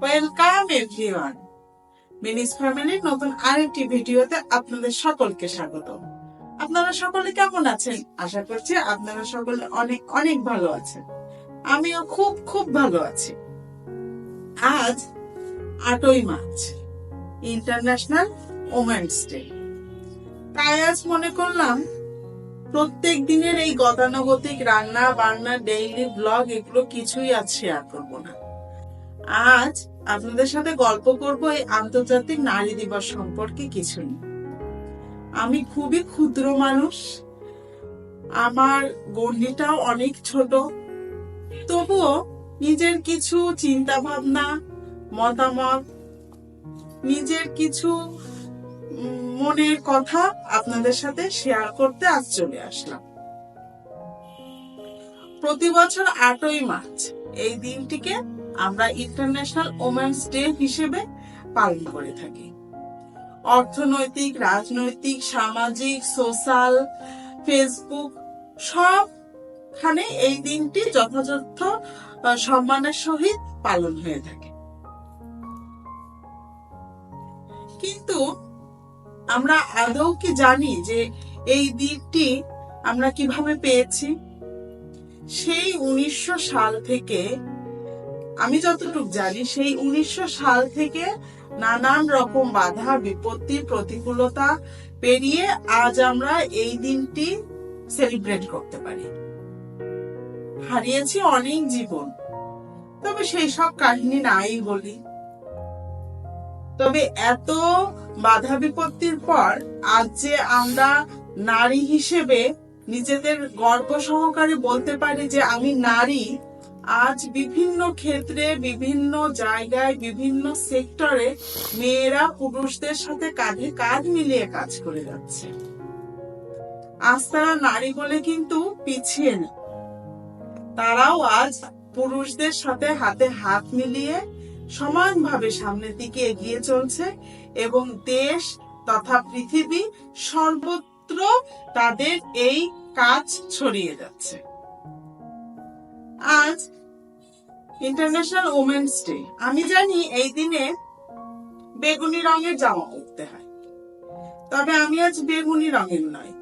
Welcome everyone, মিনিস ফ্যামিলির নতুন আরেকটি ভিডিওতে আপনাদের সকলকে স্বাগত। আপনারা সকলে কেমন আছেন? আশা করছি আপনারা সকলে অনেক অনেক ভালো আছেন। আমিও খুব খুব ভালো আছি। আজ 8ই মার্চ, ইন্টারন্যাশনাল ওমেন্স ডে। তাই আজ মনে করলাম প্রত্যেক দিনের এই গতানুগতিক রান্না বান্না, ডেইলি ব্লগ, এগুলো কিছুই আজ শেয়ার করব না। আজ আপনাদের সাথে গল্প করব এই আন্তর্জাতিক নারী দিবস সম্পর্কে কিছু। আমি খুবই ক্ষুদ্র মানুষ, আমার গণ্ডিটাও অনেক ছোট, তবুও নিজের কিছু চিন্তা ভাবনা, মতামত, নিজের কিছু মনের কথা আপনাদের সাথে শেয়ার করতে আজ চলে আসলাম। প্রতি বছর 8ই মার্চ এই দিনটিকে আমরা ইন্টারন্যাশনাল ওমেন্স ডে হিসেবে পালন করে থাকি। অর্থনৈতিক, রাজনৈতিক, সামাজিক, সোশ্যাল, ফেসবুক সবখানে এই দিনটি যথাযথ সম্মানের সহিত পালন হয়ে থাকে। কিন্তু আমরা আদৌ কি জানি যে এই দিনটি আমরা কিভাবে পেয়েছি? সেই 1900 সাল থেকে, আমি যতটুকু জানি, সেই 1900 সাল থেকে নানান রকম বাধা বিপত্তি প্রতিকূলতা পেরিয়ে আজ আমরা এই দিনটি সেলিব্রেট করতে পারি। হারিয়েছি অনেক জীবন, তবে সেই সব কাহিনী নাই বলি। তবে এত বাধা বিপত্তির পর আজ যে আমরা নারী হিসেবে নিজেদের গর্ব সহকারে বলতে পারি যে আমি নারী, আজ বিভিন্ন ক্ষেত্রে, বিভিন্ন জায়গায়, বিভিন্ন সেক্টরে মেয়েরা পুরুষদের সাথে কাঁধে কাঁধ মিলিয়ে কাজ করে যাচ্ছে। আজ তারা নারী বলে কিন্তু পিছিয়ে নেই, তারাও আজ পুরুষদের সাথে হাতে হাত মিলিয়ে সমানভাবে সামনের দিকে এগিয়ে চলছে এবং দেশ তথা পৃথিবী সর্বত্র তাদের এই কাজ ছড়িয়ে যাচ্ছে। আজ ইন্টারন্যাশনাল ওমেন্স ডে। আমি জানি এই দিনে বেগুনি রঙের জামা পরতে হয়, তবে আমি আজ বেগুনি রঙের নয়,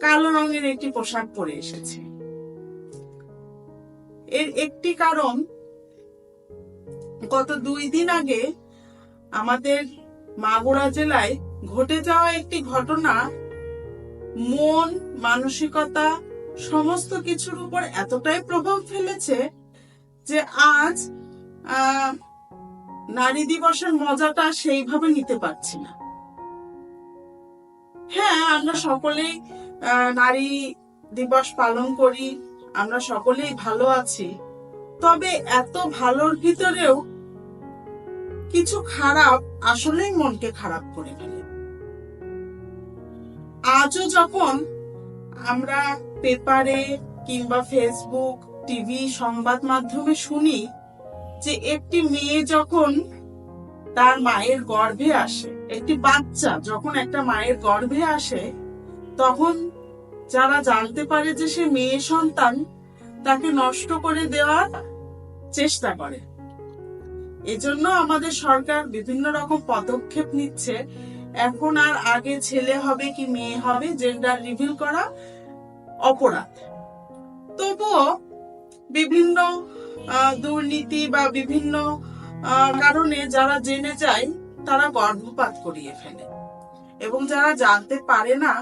কালো রঙের একটি পোশাক পরে এসেছি। এর একটি কারণ, গত 2 দিন আগে আমাদের মাগুরা জেলায় ঘটে যাওয়া একটি ঘটনা মন, মানসিকতা সমস্ত কিছুর উপর এতটাই প্রভাব ফেলেছে যে আজ নারী দিবসের মজাটা সেইভাবে নিতে পারছি না। হ্যাঁ, আমরা সকলেই নারী দিবস পালন করি, আমরা সকলেই ভালো আছি, তবে এত ভালোর ভিতরেও কিছু খারাপ আসলেই মনকে খারাপ করে ফেলে। আজও যখন আমরা পেপারে কিংবা ফেসবুক, টিভি, সংবাদ মাধ্যমে শুনি যে একটি মেয়ে যখন তার মায়ের গর্ভে আসে, একটি বাচ্চা যখন একটা মায়ের গর্ভে আসে, তখন যারা জানতে পারে যে সে মেয়ে সন্তান, তাকে নষ্ট করে দেওয়ার চেষ্টা করে। এজন্য আমাদের সরকার বিভিন্ন রকম পদক্ষেপ নিচ্ছে। এখন আর আগে ছেলে হবে কি মেয়ে হবে জেন্ডার রিভিল করা অপরাধ। তবুও বিভিন্ন দুর্নীতি বা বিভিন্ন কারণে যারা জেনে যায় তারা গর্ভপাত করিয়ে ফেলে, এবং যারা জানতে পারে না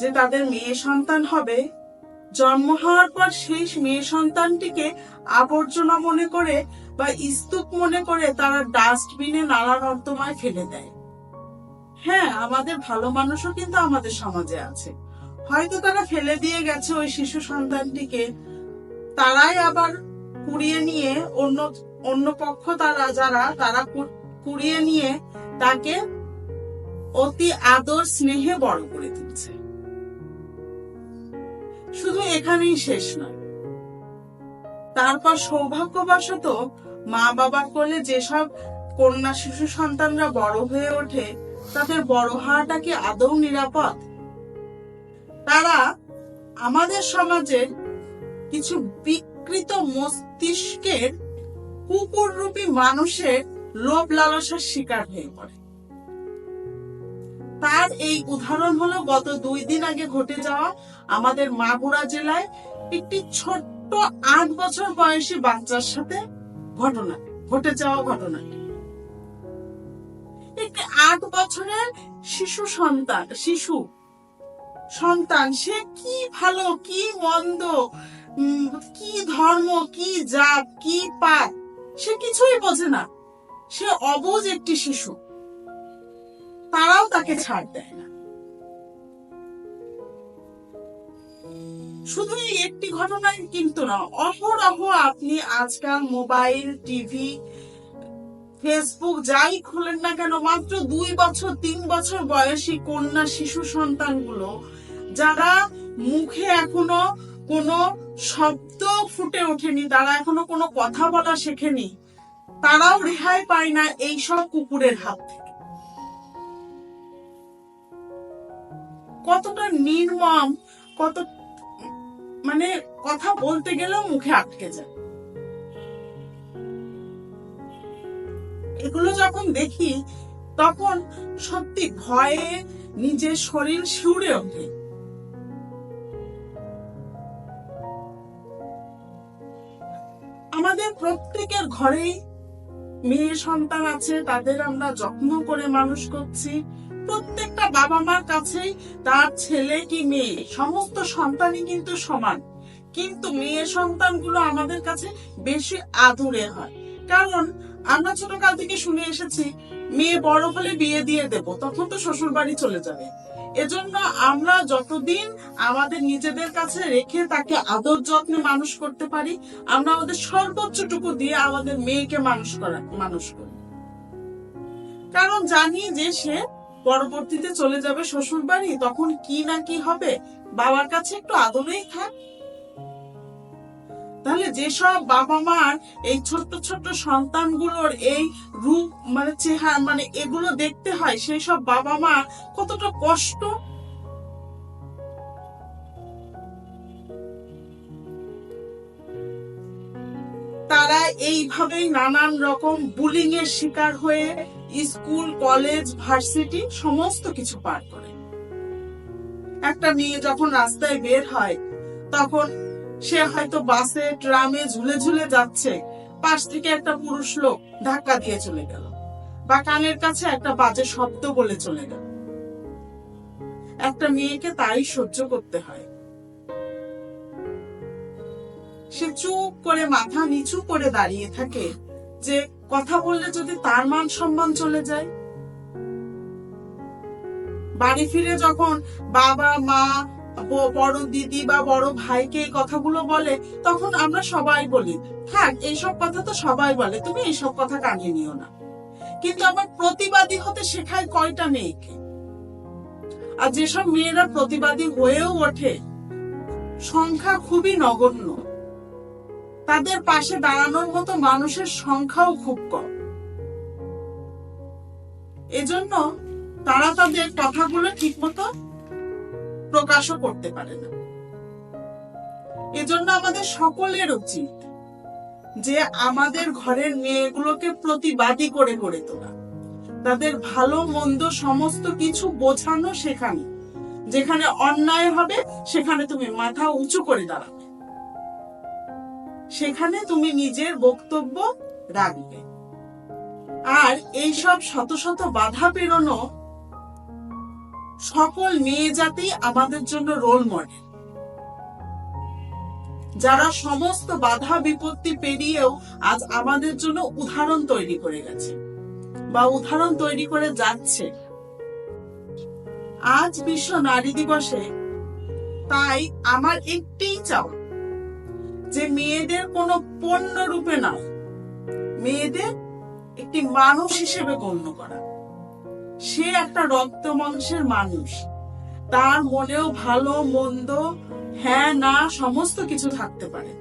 যে তাদের মেয়ে সন্তান হবে, জন্ম হওয়ার পর সেই মেয়ে সন্তানটিকে আবর্জনা মনে করে বা স্তূপ মনে করে তারা ডাস্টবিনে নালা নর্দমায় ফেলে দেয়। হ্যাঁ, আমাদের ভালো মানুষও কিন্তু আমাদের সমাজে আছে, হয়তো তারা ফেলে দিয়ে গেছে ওই শিশু সন্তানটিকে, তারাই আবার কুড়িয়ে নিয়ে অন্য পক্ষ তারা কুড়িয়ে নিয়ে তাকে অতি আদর স্নেহে বড় করে তুলছে। শুধু এখানেই শেষ নয়, তারপর সৌভাগ্যবশত মা বাবার কোলে যেসব কন্যা শিশু সন্তানরা বড় হয়ে ওঠে, তাদের বড় হওয়াটা কি আদৌ নিরাপদ? তারা আমাদের সমাজের কিছু বিকৃত মস্তিষ্কের কুকুর রূপী মানুষের লোভ লালসার শিকার হয়ে পড়ে। তার এই উদাহরণ হলো গত 2 দিন আগে ঘটে যাওয়া আমাদের মাগুরা জেলায় একটি ছোট্ট 8 বছর বয়সী বাচ্চার সাথে ঘটে যাওয়া ঘটনা। একটি 8 বছরের শিশু সন্তান সে কি ভালো কি মন্দ, কি ধর্ম কি জাত কি পাপ সে কিছুই বোঝে না। সে অবুঝ একটি শিশু, তারাও তাকে ছাড় দেয় না। শুধু এই একটি ঘটনায় কিন্তু না, অহরহ আপনি আজকাল মোবাইল টিভি ফেসবুক যাই খুলেন না কেন, মাত্র 2 বছর 3 বছর বয়সী কন্যা শিশু সন্তানগুলো যারা মুখে এখনো কোনো শব্দ ফুটে ওঠেনি, তারা এখনো কোনো কথা বলা শেখেনি, তারাও রেহাই পায় না এই সব কুকুরের হাত থেকে। কতটা নির্মম, কত মানে কথা বলতে গেলেও মুখে আটকে যায়। এগুলো যখন দেখি তখন সত্যি ভয়ে নিজের শরীর শিউরে ওঠে। আমাদের প্রত্যেকের ঘরেই মেয়ে সন্তান আছে, তাদের আমরা যত্ন করে মানুষ করছি। প্রত্যেকটা বাবা মার কাছেই তার ছেলে কি মেয়ে সমস্ত সন্তানই কিন্তু সমান, কিন্তু মেয়ে সন্তানগুলো আমাদের কাছে বেশি আদুরে হয়। কারণ আমরা ছোটকাল থেকে শুনে এসেছি মেয়ে বড় হলে বিয়ে দিয়ে দেব, তখন তো শ্বশুর বাড়ি চলে যাবে। এজন্য আমরা যতদিন আমাদের নিজেদের কাছে রেখে তাকে আদর যত্নে মানুষ করতে পারি, আমরা আমাদের সর্বোচ্চটুকু দিয়ে আমাদের মেয়েকে মানুষ করি। কারণ জানি যে সে পরবর্তীতে চলে যাবে শ্বশুর বাড়ি, তখন কি না কি হবে, বাবার কাছে একটু আদরেই থাক। তাহলে যেসব বাবা মার এই ছোট্ট ছোট্ট সন্তানগুলোর এই রূপ চেহারা এগুলো দেখতে হয়, সেই সব বাবা মা কতটা কষ্ট। তারা এইভাবেই নানান রকম বুলিং এর শিকার হয়ে স্কুল কলেজ ভার্সিটি সমস্ত কিছু পার করে। একটা মেয়ে যখন রাস্তায় বের হয় তখন সে হয়তো বাসে ট্রামে ঝুলে ঝুলে যাচ্ছে, পাশ থেকে একটা পুরুষ লোক ধাক্কা দিয়ে চলে গেল, বা কানের কাছে একটা বাজে শব্দ বলে চলে গেল। একটা মেয়েকে তাই সহ্য করতে হয়। সে চুপ করে মাথা নিচু করে দাঁড়িয়ে থাকে যে কথা বললে যদি তার মান সম্মান চলে যায়। বাড়ি ফিরে যখন বাবা মা বড় দিদি বা বড় ভাইকে এই কথাগুলো বলে, তখন আমরা সবাই বলি থাক এইসব কথা তো সবাই বলে, তুমি এইসব কথা কানে নিও না। কিন্তু আমার প্রতিবাদী হতে শেখায় কয়টা মেয়েকে? আর যেসব মেয়েরা প্রতিবাদী হয়েও ওঠে সংখ্যা খুবই নগণ্য, তাদের পাশে দাঁড়ানোর মতো মানুষের সংখ্যাও খুব কম। এজন্য তারা তাদের কথাগুলো ঠিক মতো প্রকাশও করতে পারে না। এজন্য আমাদের সকলের উচিত যে আমাদের ঘরের মেয়েগুলোকে প্রতিবাদী করে গড়ে তোলা, তাদের ভালো মন্দ সমস্ত কিছু বোঝানো শেখানো। যেখানে অন্যায় হবে সেখানে তুমি মাথা উঁচু করে দাঁড়াবে, সেখানে তুমি নিজের বক্তব্য রাখবে। আর এইসব শত শত বাধা পেরোনো সকল মেয়ে জাতি আমাদের জন্য রোল মডেল, যারা সমস্ত বাধা বিপত্তি পেরিয়েও আজ আমাদের জন্য উদাহরণ তৈরি করে গেছে বা উদাহরণ তৈরি করে যাচ্ছে। আজ বিশ্ব নারী দিবসে তাই আমার একটাই চাওয়া যে মেয়েদের কোনো পণ্য রূপে না, মেয়েদের একটি মানুষ হিসেবে গণ্য করা। সে একটা রক্ত মাংসের মানুষ, তার মনেও ভালো মন্দ হ্যাঁ না সমস্ত কিছু থাকতে পারে।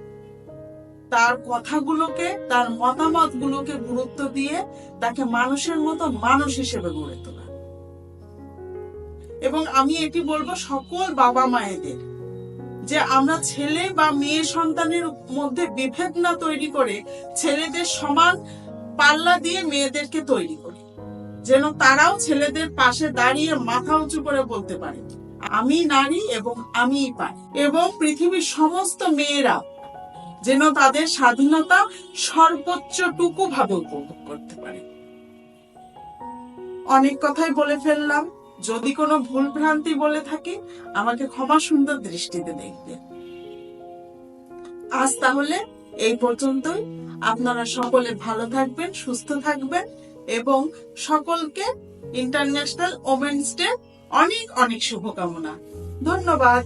তার কথাগুলোকে তার মতামত গুলোকে গুরুত্ব দিয়ে তাকে মানুষের মতো মানুষ হিসেবে গড়ে তোলা। এবং আমি এটি বলবো সকল বাবা মায়েদের যে আমরা ছেলে বা মেয়ে সন্তানের মধ্যে বিভেদ না তৈরি করে ছেলেদের সমান পাল্লা দিয়ে মেয়েদেরকে তৈরি করি, যেন তারাও ছেলেদের পাশে দাঁড়িয়ে মাথা উঁচু করে বলতে পারে আমি নারী এবং আমিই পারি। এবং পৃথিবীর সমস্ত মেয়েরা যেন তাদের স্বাধীনতা সর্বোচ্চটুকু ভাবে উপভোগ করতে পারে। অনেক কথাই বলে ফেললাম, যদি কোনো ভুল ভ্রান্তি বলে থাকি আমাকে ক্ষমা সুন্দর দৃষ্টিতে দেখবেন। আজ তাহলে এই পর্যন্তই। আপনারা সকলে ভালো থাকবেন, সুস্থ থাকবেন এবং সকলকে ইন্টারন্যাশনাল ওমেন্স ডে অনেক অনেক শুভকামনা। ধন্যবাদ।